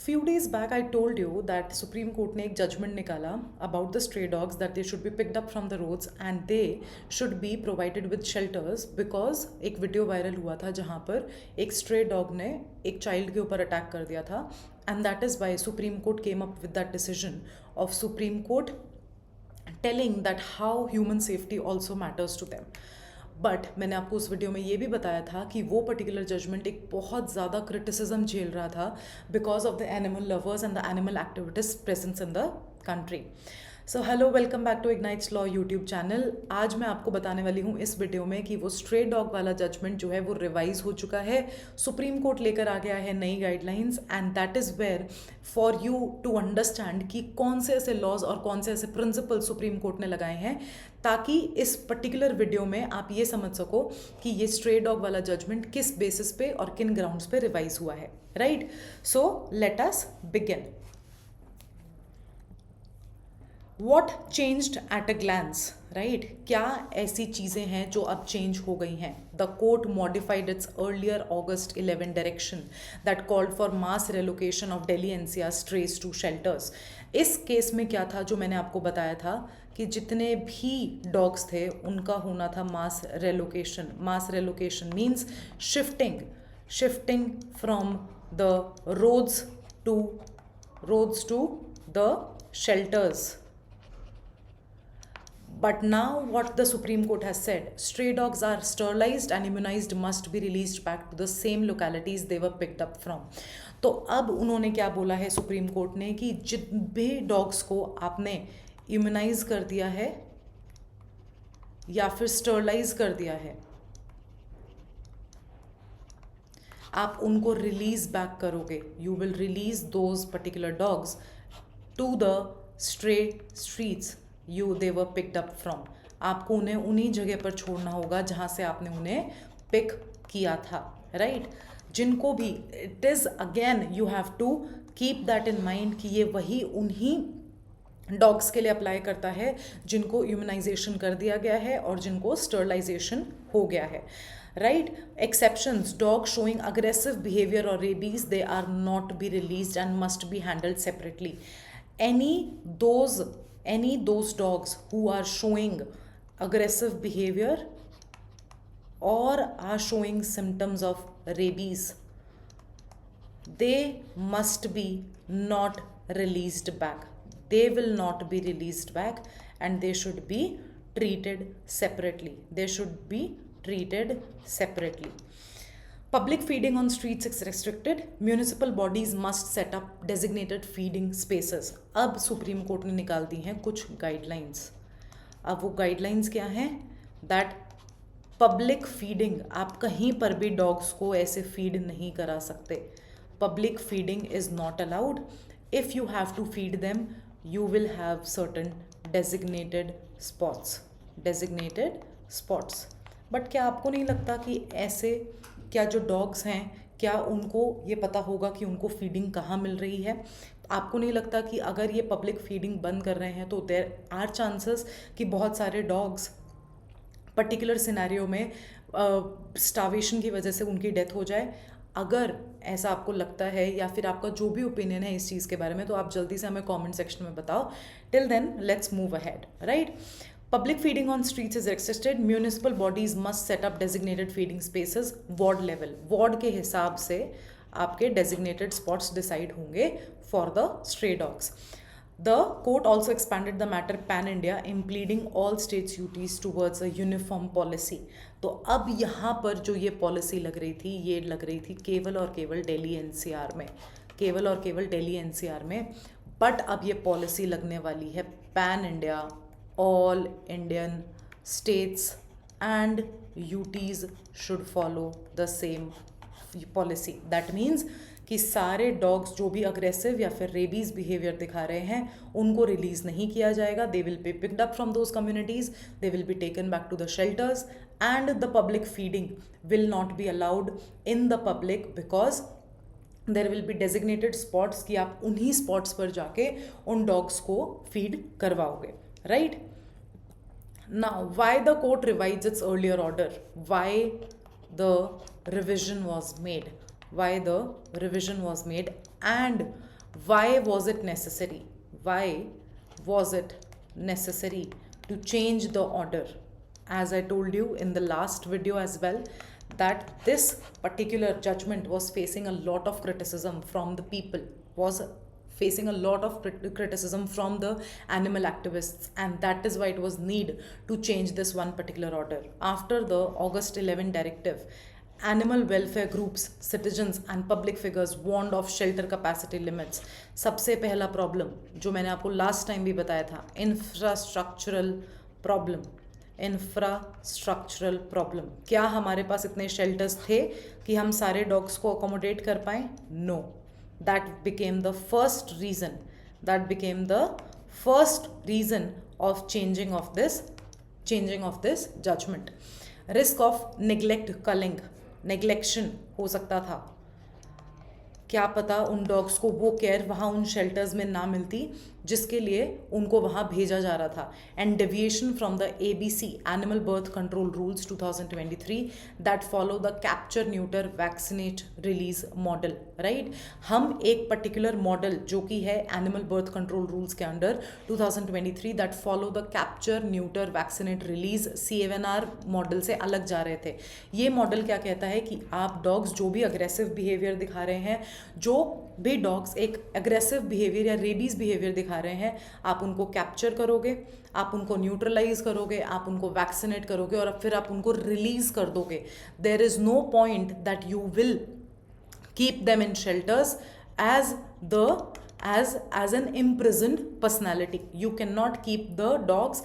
Few days back, I told you that Supreme Court ने एक judgment निकाला about the stray dogs that they should be picked up from the roads and they should be provided with shelters because एक video viral हुआ था जहाँ पर एक stray dog ने एक child के ऊपर अटैक कर दिया था and that is why Supreme Court came up with that decision of Supreme Court telling that how human safety also matters to them. But मैंने आपको उस वीडियो में ये भी बताया था कि वो पर्टिकुलर जजमेंट एक बहुत ज़्यादा क्रिटिसिज्म झेल रहा था because of the animal lovers and the animal activities presence in the country. So hello, welcome back to Ignite's law YouTube channel. आज मैं आपको बताने वाली हूँ इस वीडियो में कि वो स्ट्रे डॉग वाला जजमेंट जो है वो रिवाइज हो चुका है. सुप्रीम कोर्ट लेकर आ गया है नई guidelines and that is where for you to understand कि कौन से ऐसे लॉज और कौन से ऐसे प्रिंसिपल सुप्रीम कोर्ट ने लगाए हैं ताकि इस पर्टिकुलर वीडियो में आप ये समझ सको कि ये स्ट्रे डॉग वाला जजमेंट किस बेसिस पे और किन ग्राउंड्स पे रिवाइज हुआ है. Right, so let us begin. What changed at a glance, right? क्या ऐसी चीज़ें हैं जो अब चेंज हो गई हैं? The court modified its earlier August 11 direction that called for mass relocation of Delhi NCR strays to shelters. इस केस में क्या था जो मैंने आपको बताया था कि जितने भी डॉग्स थे उनका होना था mass relocation. Mass relocation means shifting from the roads to the shelters. But now what the Supreme Court has said, stray dogs are sterilized and immunized must be released back to the same localities they were picked up from. तो अब उन्होंने क्या बोला है supreme court ने कि जिन भी dogs को आपने इम्यूनाइज कर दिया है या फिर स्टरलाइज कर दिया है आप उनको रिलीज बैक करोगे. You will release those particular dogs to the stray streets they were picked up from. आपको उन्हें उन्हीं जगह पर छोड़ना होगा जहाँ से आपने उन्हें पिक किया था. राइट, जिनको भी it is again you have to keep that in mind कि ये वही उन्हीं डॉग्स के लिए अप्लाई करता है जिनको इम्यूनाइजेशन कर दिया गया है और जिनको स्टरलाइजेशन हो गया है. Right, exceptions, dog showing aggressive behaviour और rabies they are not be released and must be handled separately. any those dogs who are showing aggressive behavior or are showing symptoms of rabies, they must be not released back. They will not be released back and they should be treated separately. Public feeding on streets is restricted. Municipal bodies must set up designated feeding spaces. अब supreme court ने निकाल दी हैं कुछ guidelines. अब वो guidelines क्या हैं? That public feeding, आप कहीं पर भी डॉग्स को ऐसे फीड नहीं करा सकते. Public feeding is not allowed. If you have to feed them you will have certain designated spots. But क्या आपको नहीं लगता कि ऐसे क्या जो डॉग्स हैं क्या उनको ये पता होगा कि उनको फीडिंग कहाँ मिल रही है? आपको नहीं लगता कि अगर ये पब्लिक फीडिंग बंद कर रहे हैं तो देयर आर चांसेस कि बहुत सारे डॉग्स पर्टिकुलर सिनेरियो में स्टावेशन की वजह से उनकी डेथ हो जाए? अगर ऐसा आपको लगता है या फिर आपका जो भी ओपिनियन है इस चीज़ के बारे में तो आप जल्दी से हमें कमेंट सेक्शन में बताओ. Till then let's move ahead. Right, public feeding on streets is restricted. Municipal bodies must set up designated feeding spaces ward level. ward के हिसाब से आपके designated spots decide होंगे for the stray dogs. The court also expanded the matter pan-India, impleading all states' duties towards a uniform policy. तो अब यहाँ पर जो ये पॉलिसी लग रही थी ये लग रही थी केवल और केवल दिल्ली एनसीआर में. बट अब ये पॉलिसी लगने वाली है pan India. All Indian states and UTs should follow the same policy. That means कि सारे डॉग्स जो भी अग्रेसिव या फिर रेबीज बिहेवियर दिखा रहे हैं उनको रिलीज नहीं किया जाएगा. They will be picked up from those communities, they will be taken back to the shelters and the public feeding will not be allowed in the public because there will be designated spots कि आप उन्हीं spots पर जाके उन dogs को feed करवाओगे. Right? Now, why the court revised its earlier order? Why the revision was made? And Why was it necessary? Why was it necessary to change the order? As I told you in the last video as well, that this particular judgment was facing a lot of criticism from the people, was facing a lot of criticism from the animal activists, and that is why it was need to change this one particular order. After the August 11 directive, animal welfare groups, citizens and public figures warned of shelter capacity limits. सबसे पहला problem जो मैंने आपको last time भी बताया था, infrastructural problem. Infrastructural problem, क्या हमारे पास इतने शेल्टर्स थे कि हम सारे डॉग्स को अकोमोडेट कर पाएँ? No. That became the first reason, that became the first reason of changing of this judgement. Risk of neglect culling, neglection हो सकता था, क्या पता उन डॉग्स को वो केयर वहाँ उन शेल्टर्स में ना मिलती जिसके लिए उनको वहाँ भेजा जा रहा था। And deviation from the ABC animal birth control rules 2023 that follow the capture neuter vaccinate release model, right. हम एक पर्टिकुलर मॉडल जो कि है एनिमल बर्थ कंट्रोल रूल्स के under 2023 that follow the capture neuter vaccinate release CAVNR model से अलग जा रहे थे। ये मॉडल क्या कहता है कि आप डॉग्स जो भी अग्रेसिव बिहेवियर दिखा रहे हैं, जो भी डॉग्स एक एग्रेसिव बिहेवियर या रेबीज बिहेवियर दिखा रहे हैं, आप उनको कैप्चर करोगे, आप उनको न्यूट्रलाइज करोगे, आप उनको वैक्सीनेट करोगे और फिर आप उनको रिलीज कर दोगे। There is no point that you will keep them in shelters as an imprisoned personality. You cannot keep the dogs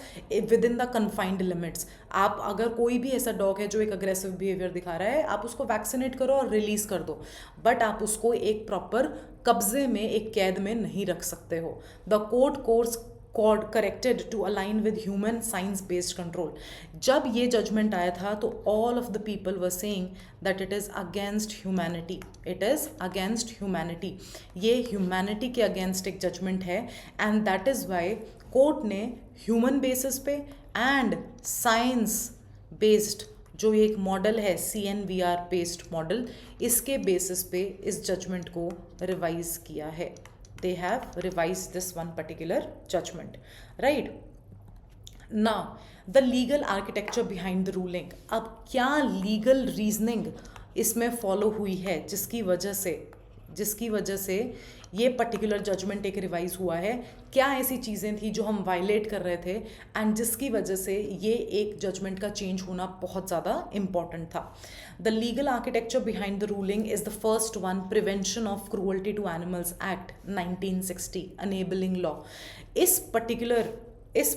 within the confined limits. आप अगर कोई भी ऐसा डॉग है जो एक अग्रेसिव बिहेवियर दिखा रहा है, आप उसको वैक्सीनेट करो और रिलीज कर दो, बट आप उसको एक प्रॉपर कब्जे में, एक कैद में नहीं रख सकते हो। The court course corrected to align with human science based control. जब ये जजमेंट आया था तो all of the people were saying that it is against humanity. It is against humanity. ये humanity के against एक जजमेंट है, and that is why court ने human basis पे and science based जो एक मॉडल है CNVR बेस्ड मॉडल, इसके बेसिस पे इस जजमेंट को रिवाइज किया है। They have revised this one particular judgment, right? Now, the legal architecture behind the ruling. अब क्या legal reasoning इसमें follow हुई है जिसकी वजह से ये पर्टिकुलर जजमेंट एक रिवाइज हुआ है? क्या ऐसी चीज़ें थी जो हम वायलेट कर रहे थे एंड जिसकी वजह से ये एक जजमेंट का चेंज होना बहुत ज़्यादा इम्पॉर्टेंट था? The legal architecture behind the ruling is the first one, prevention of cruelty to animals act 1960, enabling law. इस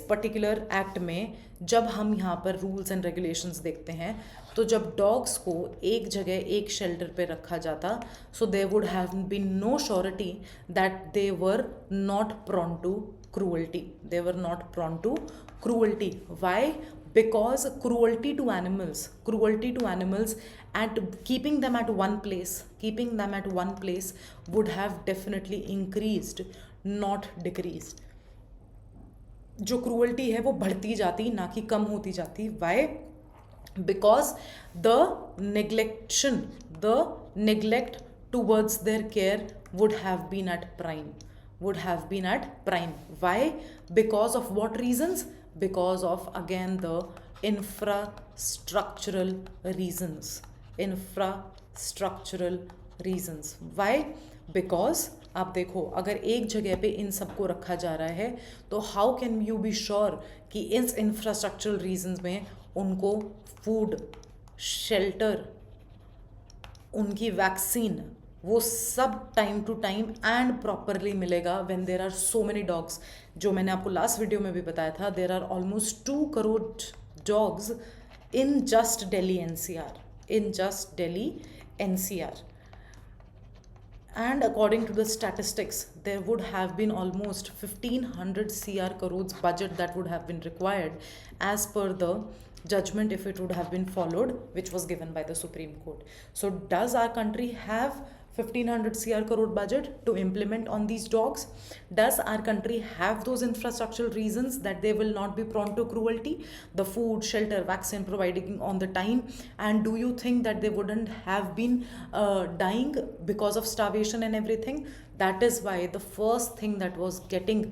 पर्टिकुलर एक्ट में जब हम यहाँ पर रूल्स एंड रेगुलेशंस देखते हैं, तो जब डॉग्स को एक जगह एक शेल्टर पे रखा जाता, so there would have been no surety that they were not prone to cruelty. They were not prone to cruelty. Why? Because cruelty to animals and keeping them at one place would have definitely increased, not decreased. जो cruelty है वो बढ़ती जाती, ना कि कम होती जाती। Why? Because the neglect towards their care would have been at prime. Why? Because of what reasons? Because of, again, the infrastructural reasons. Why? Because आप देखो, अगर एक जगह पे इन सबको रखा जा रहा है तो how can you be sure कि इस इंफ्रास्ट्रक्चरल रीजंस में उनको फूड, शेल्टर, उनकी वैक्सीन, वो सब time to time and properly मिलेगा when there are so many dogs. जो मैंने आपको लास्ट वीडियो में भी बताया था, there are almost 2 crore dogs in just Delhi NCR. And according to the statistics, there would have been almost 1500 crores budget that would have been required as per the judgment if it would have been followed, which was given by the Supreme Court. So does our country have 1500 crore budget to implement on these dogs? Does our country have those infrastructural reasons that they will not be prone to cruelty? The food, shelter, vaccine providing on the time? And do you think that they wouldn't have been dying because of starvation and everything? That is why the first thing that was getting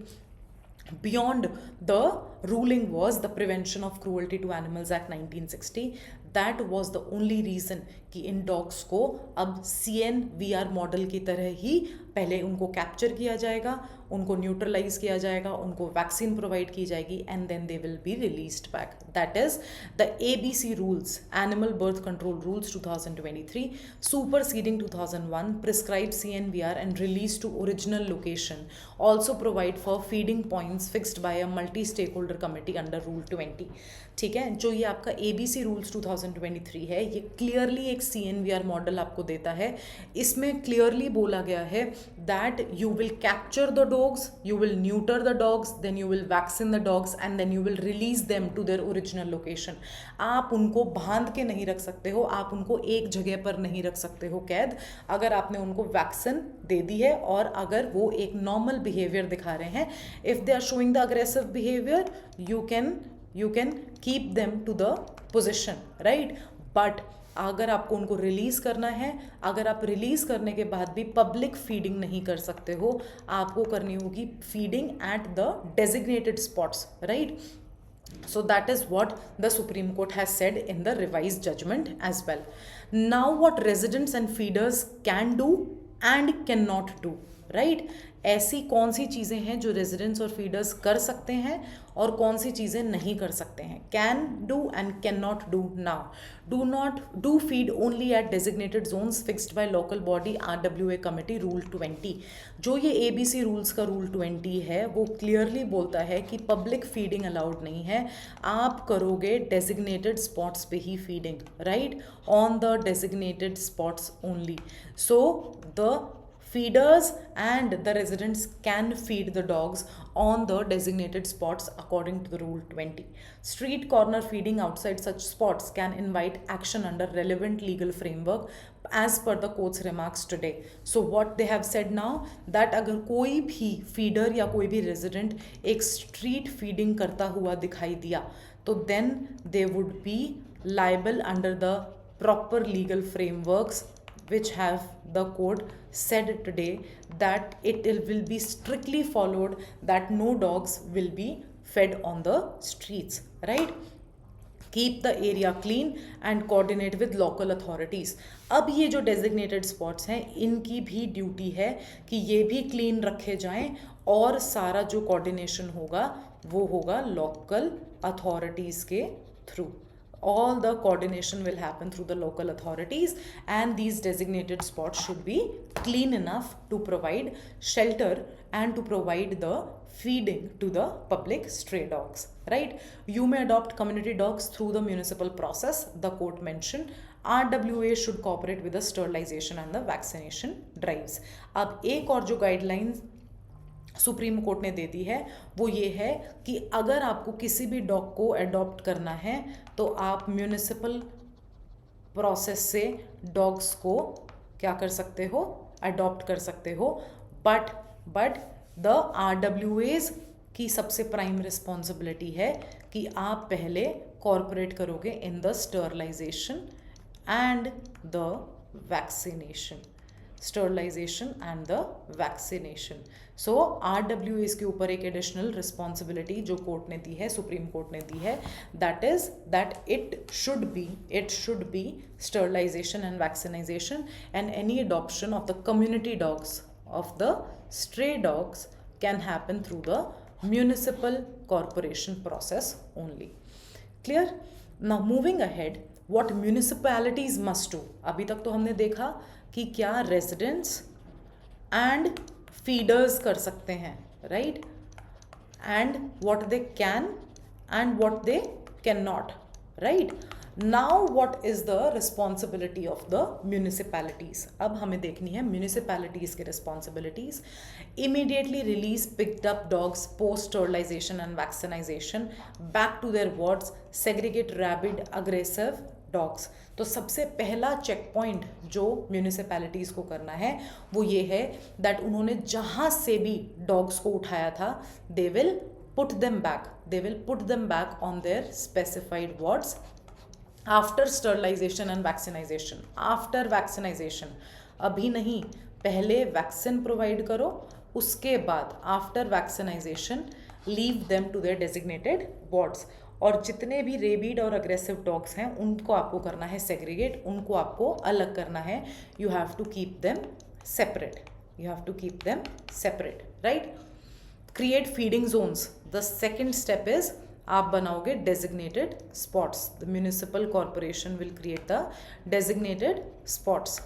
beyond the ruling was the Prevention of Cruelty to Animals Act 1960. That was the only reason कि इन dogs को अब CNVR model की तरह ही पहले उनको capture किया जाएगा, उनको न्यूट्रलाइज किया जाएगा, उनको वैक्सीन प्रोवाइड की जाएगी and then they will be released back. That is the ABC rules, animal birth control rules 2023, superseding 2001, prescribe CNVR and release to original location, also provide for feeding points fixed by a multi-stakeholder committee under Rule 20. ठीक है, जो ये आपका ABC rules 2023 है, ये clearly एक CNVR model आपको देता है. इसमें क्लियरली बोला गया है that you will capture the dogs, you will neuter the dogs, then you will vaccine the dogs and then you will release them to their original location. आप उनको बांध के नहीं रख सकते हो, आप उनको एक जगह पर नहीं रख सकते हो कैद. अगर आपने उनको वैक्सीन दे दी है और अगर वो एक नॉर्मल बिहेवियर दिखा रहे हैं, if they are showing the aggressive behaviour, you can keep them to the position, right? But अगर आपको उनको रिलीज़ करना है, अगर आप रिलीज़ करने के बाद भी पब्लिक फीडिंग नहीं कर सकते हो, आपको करनी होगी feeding at the designated spots, right? So that is what the Supreme Court has said in the revised judgment as well. Now what residents and feeders can do and cannot do, right? ऐसी कौन सी चीज़ें हैं जो residents और feeders कर सकते हैं और कौन सी चीज़ें नहीं कर सकते हैं. Can do and can not do. Now do feed only at designated zones fixed by local body RWA committee rule 20. जो ये ABC रूल्स का रूल 20 है वो क्लियरली बोलता है कि पब्लिक फीडिंग अलाउड नहीं है, आप करोगे डेजिग्नेटेड स्पॉट्स पे ही feeding, right? On the designated spots only. So the feeders and the residents can feed the dogs on the designated spots according to the Rule 20. Street corner feeding outside such spots can invite action under relevant legal framework as per the court's remarks today. So what they have said now that अगर कोई भी feeder या कोई भी resident एक street feeding करता हुआ दिखाई दिया तो then they would be liable under the proper legal frameworks which have the court said today that it will be strictly followed, that no dogs will be fed on the streets, right? Keep the area clean and coordinate with local authorities. अब ये जो designated spots हैं इनकी भी duty है कि ये भी क्लीन रखे जाएं और सारा जो coordination होगा वो होगा local authorities के through. All the coordination will happen through the local authorities and these designated spots should be clean enough to provide shelter and to provide the feeding to the public stray dogs, right? You may adopt community dogs through the municipal process, the court mentioned. RWA should cooperate with the sterilization and the vaccination drives. अब एक और जो guidelines supreme court ने दे दी है वो ये है कि अगर आपको किसी भी डॉग को अडॉप्ट करना है तो आप म्यूनिसिपल प्रोसेस से डॉग्स को क्या कर सकते हो, अडॉप्ट कर सकते हो. बट द RWAs की सबसे प्राइम रिस्पॉन्सिबिलिटी है कि आप पहले कॉर्पोरेट करोगे in the sterilisation and the vaccination. Sterilisation and the vaccination. So RWAs के ऊपर एक एडिशनल रिस्पॉन्सिबिलिटी जो कोर्ट ने दी है, सुप्रीम कोर्ट ने दी है, that is that it should be sterilisation and vaccinisation and any adoption of the community dogs of the stray dogs can happen through the municipal corporation process only. Clear? Now moving ahead, what municipalities must do. अभी तक तो हमने देखा कि क्या residents and feeders कर सकते हैं, right? And what they can and what they can not, right? Now what is the responsibility of the municipalities. अब हमें देखनी है म्यूनिसिपैलिटीज की responsibilities. Immediately release picked up dogs post sterilisation and vaccinisation back to their wards, segregate rabid aggressive dogs. तो सबसे पहला check point जो municipalities को करना है वो ये है दैट उन्होंने जहाँ से भी डॉग्स को उठाया था they will put them back on their specified wards after sterilisation and vaccinisation. After vaccinisation, अभी नहीं, पहले वैक्सीन प्रोवाइड करो, उसके बाद after vaccinisation leave them to their designated wards. और जितने भी रेबीड और अग्रेसिव डॉग्स हैं उनको आपको करना है सेग्रीगेट, उनको आपको अलग करना है। You have to keep them separate, you have to keep them separate, right? Create feeding zones. The second step is आप बनाओगे designated spots. The municipal corporation will create the designated spots.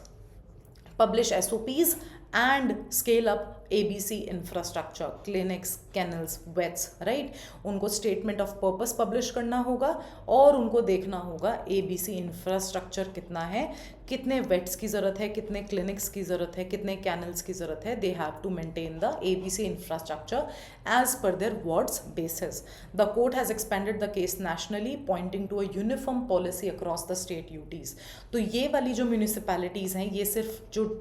Publish SOPs and scale up ABC infrastructure, clinics, kennels, vets, right? उनको statement of purpose publish करना होगा और उनको देखना होगा ABC infrastructure कितना है, कितने vets की ज़रूरत है, कितने clinics की ज़रूरत है, कितने kennels की ज़रूरत है. They have to maintain the ABC infrastructure as per their wards basis. The court has expanded the case nationally, pointing to a uniform policy across the state UTs. तो ये वाली जो municipalities हैं, ये सिर्फ जो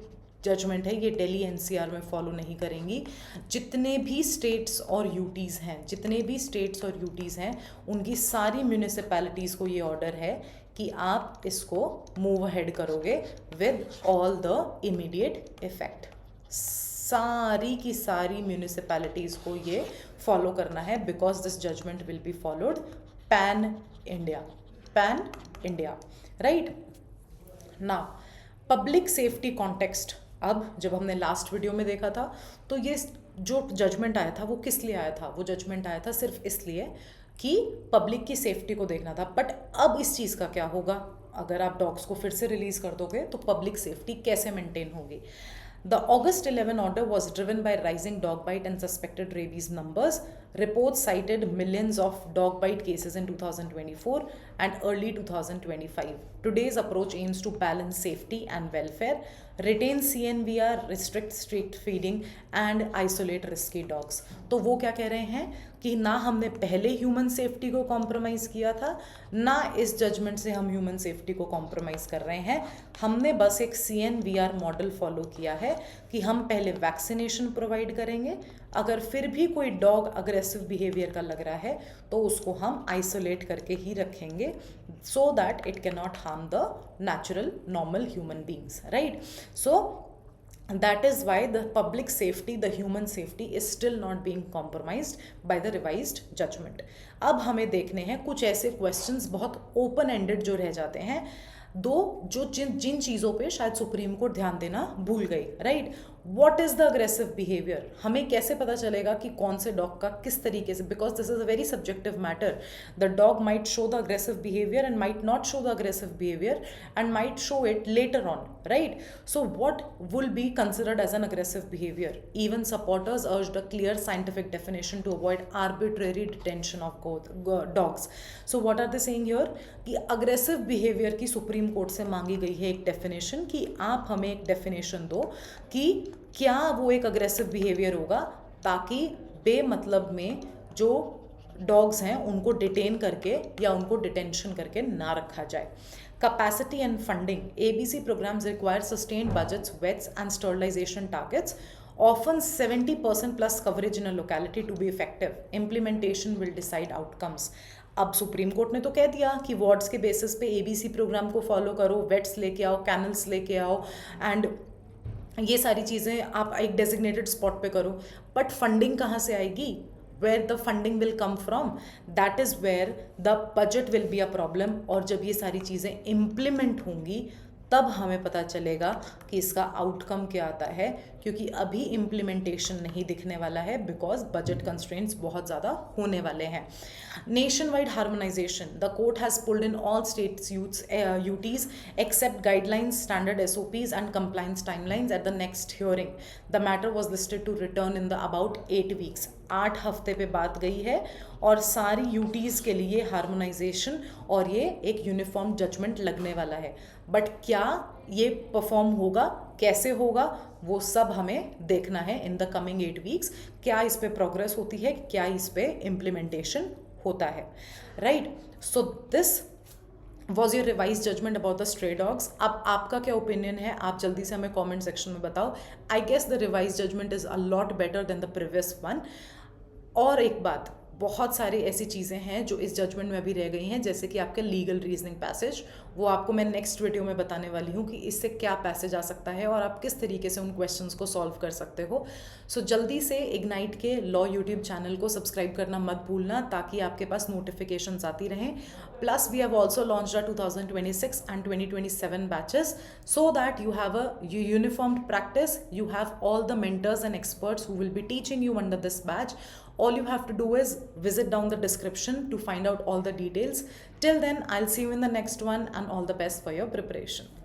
जजमेंट है ये दिल्ली एनसीआर में फॉलो नहीं करेंगी। जितने भी स्टेट्स और यूटीज़ हैं, जितने भी स्टेट्स और यूटीज़ हैं, उनकी सारी म्यूनिसिपैलिटीज़ को ये ऑर्डर है कि आप इसको मूव अहेड करोगे with all the immediate effect. सारी की सारी म्यूनिसिपैलिटीज़ को ये फॉलो करना है because this judgement will be followed pan India, right. Now public safety context, अब जब हमने लास्ट वीडियो में देखा था तो ये जो जजमेंट आया था वो किस लिए आया था? वो जजमेंट आया था सिर्फ इसलिए कि पब्लिक की सेफ्टी को देखना था। बट अब इस चीज़ का क्या होगा? अगर आप डॉग्स को फिर से रिलीज़ कर दोगे तो पब्लिक सेफ्टी कैसे मेंटेन होगी? The August 11 order was driven by rising dog bite and suspected rabies numbers. Reports cited millions of dog bite cases in 2024 and early 2025. Today's approach aims to balance safety and welfare, retain CNVR, restrict street feeding and isolate risky dogs. तो वो क्या कह रहे हैं कि ना हमने पहले ह्यूमन सेफ्टी को कॉम्प्रोमाइज़ किया था, ना इस जजमेंट से हम ह्यूमन सेफ्टी को कॉम्प्रोमाइज़ कर रहे हैं। हमने बस एक CNVR मॉडल फॉलो किया है कि हम पहले वैक्सीनेशन प्रोवाइड करेंगे, अगर फिर भी कोई डॉग अग्रेसिव बिहेवियर का लग रहा है तो उसको हम आइसोलेट करके ही रखेंगे so that it can not harm the natural normal human beings, right. So that is why the public safety, the human safety is still not being compromised by the revised judgment. अब हमें देखने हैं कुछ ऐसे questions बहुत open ended जो रह जाते हैं, जो जिन चीज़ों पे शायद सुप्रीम कोर्ट ध्यान देना भूल गई, right. What is the aggressive behaviour? हमें कैसे पता चलेगा कि कौन से डॉग का किस तरीके से, because this is a very subjective matter. The dog might show the aggressive behaviour and might not show the aggressive behaviour and might show it later on, right. So what will be considered as an aggressive behaviour? Even supporters urged a clear scientific definition to avoid arbitrary detention of dogs. So what are they saying here कि aggressive behaviour की Supreme Court से मांगी गई है एक definition कि आप हमें एक डेफिनेशन दो कि क्या वो एक अग्रेसिव बिहेवियर होगा, ताकि बेमतलब में जो डॉग्स हैं उनको डिटेन करके या उनको डिटेंशन करके ना रखा जाए। Capacity and funding. ABC programs require sustained budgets, vets and sterilization targets. Often 70% plus coverage in a locality to be effective. Implementation will decide outcomes. अब सुप्रीम कोर्ट ने तो कह दिया कि वार्ड्स के बेसिस पे ABC प्रोग्राम को follow करो, वेट्स लेके आओ, कैनल्स लेके आओ एंड ये सारी चीज़ें आप एक डेजिग्नेटेड स्पॉट पे करो। बट फंडिंग कहाँ से आएगी? where the funding will come from, that is where the budget will be a problem। और जब ये सारी चीज़ें implement होंगी तब हमें पता चलेगा कि इसका आउटकम क्या आता है, क्योंकि अभी इम्प्लीमेंटेशन नहीं दिखने वाला है बिकॉज बजट कंस्ट्रेंट्स बहुत ज़्यादा होने वाले हैं। Nationwide harmonisation, the court has pulled in all states UTs accept guidelines, standard SOPs and compliance timelines at the next hearing. The matter was listed to return in the about 8 weeks। 8 हफ्ते पे बात गई है और सारी UTs के लिए harmonisation और ये एक यूनिफॉर्म जजमेंट लगने वाला है। बट क्या ये परफॉर्म होगा, कैसे होगा, वो सब हमें देखना है इन द कमिंग 8 weeks। क्या इस पे प्रोग्रेस होती है, क्या इस पे इम्प्लीमेंटेशन होता है, right. So this was your revise judgement about the stray dogs. अब आपका क्या ओपिनियन है, आप जल्दी से हमें कॉमेंट सेक्शन में बताओ। I guess the revise judgement is a lot better than the previous one. और एक बात, बहुत सारी ऐसी चीज़ें हैं जो इस जजमेंट में अभी रह गई हैं, जैसे कि आपके लीगल रीजनिंग पैसेज, वो आपको मैं नेक्स्ट वीडियो में बताने वाली हूँ कि इससे क्या पैसेज आ सकता है और आप किस तरीके से उन क्वेश्चंस को सॉल्व कर सकते हो। सो जल्दी से इग्नाइट के लॉ यूट्यूब चैनल को सब्सक्राइब करना मत भूलना, ताकि आपके पास नोटिफिकेशंस आती रहें। Plus we have also launched our 2026 and 2027 batches, so that you have a uniformed practice. You have all the mentors and experts who will be teaching you under this batch. All you have to do is visit down the description to find out all the details. Till then, I'll see you in the next one, and all the best for your preparation.